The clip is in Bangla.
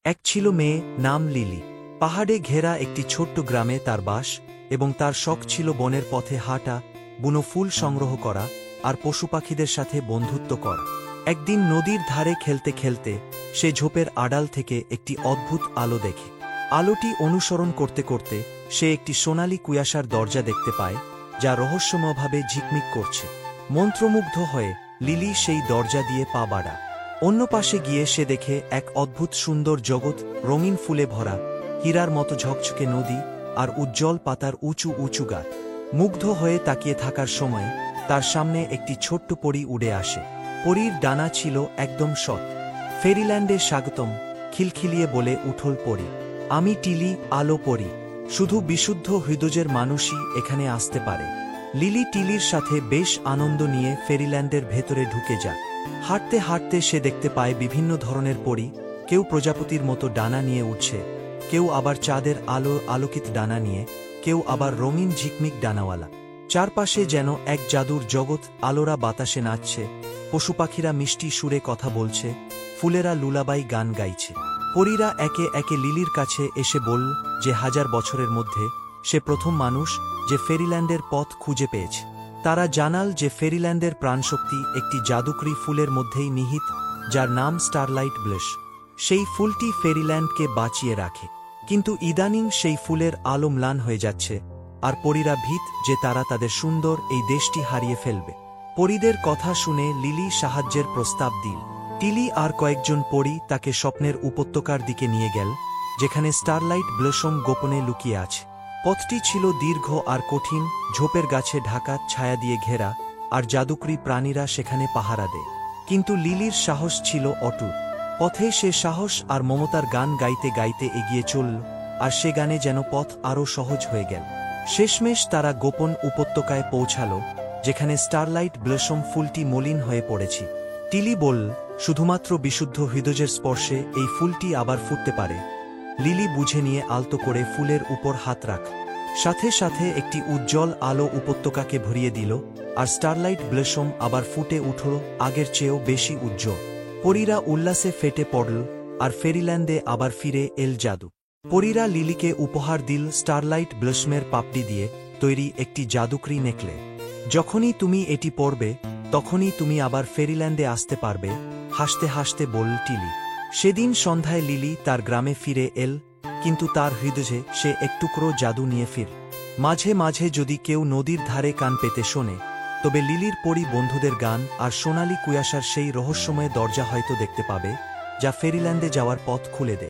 এক ছিল মেয়ে, নাম লিলি। পাহাড়ে ঘেরা একটি ছোট্ট গ্রামে তার বাস, এবং তার শখ ছিল বনের পথে হাঁটা, বুনো ফুল সংগ্রহ করা আর পশুপাখিদের সাথে বন্ধুত্ব করা। একদিন নদীর ধারে খেলতে খেলতে সে ঝোপের আড়াল থেকে একটি অদ্ভুত আলো দেখে। আলোটি অনুসরণ করতে করতে সে একটি সোনালি কুয়াশার দরজা দেখতে পায়, যা রহস্যময়ভাবে ঝিকমিক করছে। মন্ত্রমুগ্ধ হয়ে লিলি সেই দরজা দিয়ে পা বাড়ায়। অন্য পাশে গিয়ে সে দেখে এক অদ্ভুত সুন্দর জগৎ, রঙিন ফুলে ভরা, হীরার মতো ঝকঝকে নদী আর উজ্জ্বল পাতার উঁচু উঁচু গাছ। মুগ্ধ হয়ে তাকিয়ে থাকার সময় তার সামনে একটি ছোট্ট পরী উড়ে আসে। পরীর ডানা ছিল একদম সৎ। ফেরিল্যান্ডে স্বাগতম, খিলখিলিয়ে বলে উঠল পরী। আমি টিলি, আলো পরী। শুধু বিশুদ্ধ হৃদয়ের মানুষই এখানে আসতে পারে। লিলি টিলির সাথে বেশ আনন্দ নিয়ে ফেরিল্যান্ডের ভেতরে ঢুকে যায়। হাঁটতে হাঁটতে সে দেখতে পায় বিভিন্ন ধরনের পরী, কেউ প্রজাপতির মতো ডানা নিয়ে উঠছে, কেউ আবার চাঁদের আলোকিত ডানা নিয়ে, কেউ আবার রঙিন ঝিকমিক ডানাওয়ালা। চারপাশে যেন এক জাদুর জগৎ, আলোরা বাতাসে নাচছে, পশুপাখিরা মিষ্টি সুরে কথা বলছে, ফুলেরা লুলাবাই গান গাইছে। পরীরা একে একে লিলির কাছে এসে বলল যে 1000 বছরের মধ্যে সে প্রথম মানুষ যে ফেরিল্যান্ডের পথ খুঁজে পেয়েছে। তারা জানাল যে ফেরিল্যান্ডের প্রাণশক্তি একটি জাদুকরী ফুলের মধ্যেই নিহিত, যার নাম স্টারলাইট ব্লাশ। সেই ফুলটি ফেরিল্যান্ডকে বাঁচিয়ে রাখে। কিন্তু ইদানিং সেই ফুলের আলো ম্লান হয়ে যাচ্ছে, আর পরীরা ভীত যে তারা তাদের সুন্দর এই দেশটি হারিয়ে ফেলবে। পরীদের কথা শুনে লিলি সাহায্যের প্রস্তাব দিল। টিলি আর কয়েকজন পরী তাকে স্বপ্নের উপত্যকার দিকে নিয়ে গেল, যেখানে স্টারলাইট ব্লসম গোপনে লুকিয়ে আছে। পথটি ছিল দীর্ঘ আর কঠিন, ঝোপের গাছে ঢাকা, ছায়া দিয়ে ঘেরা, আর জাদুকরী প্রাণীরা সেখানে পাহারা দেয়। কিন্তু লিলির সাহস ছিল অটুট। পথে সে সাহস আর মমতার গান গাইতে গাইতে এগিয়ে চলল, আর সে গানে যেন পথ আরও সহজ হয়ে গেল। শেষমেশ তারা গোপন উপত্যকায় পৌঁছাল, যেখানে স্টারলাইট ব্লসম ফুলটি মলিন হয়ে পড়েছে। টিলি বলল, শুধুমাত্র বিশুদ্ধ হৃদয়ের স্পর্শে এই ফুলটি আবার ফুটতে পারে। লিলি বুঝে নিয়ে আলতো করে ফুলের উপর হাত রাখ। সাথে সাথে একটি উজ্জ্বল আলো উপত্যকাকে ভরিয়ে দিল, আর স্টারলাইট ব্লসম আবার ফুটে উঠল, আগের চেয়েও বেশি উজ্জ্বল। পরীরা উল্লাসে ফেটে পড়ল, আর ফেরিল্যান্ডে আবার ফিরে এল জাদু। পরীরা লিলিকে উপহার দিল স্টারলাইট ব্লসমের পাপড়ি দিয়ে তৈরি একটি জাদুকরী নেকলে। যখনই তুমি এটি পরবে, তখনই তুমি আবার ফেরিল্যান্ডে আসতে পারবে, হাসতে হাসতে বলল টিলি। সেদিন সন্ধ্যায় লিলি তার গ্রামে ফিরে এল, কিন্তু তার হৃদয়ে সে একটুকরো জাদু নিয়ে ফির। মাঝে মাঝে যদি কেউ নদীর ধারে কান পেতে শোনে, তবে লিলির পরী বন্ধুদের গান আর সোনালি কুয়াশার সেই রহস্যময় দরজা হয়তো দেখতে পাবে, যা ফেরিল্যান্ডে যাওয়ার পথ খুলে দেয়।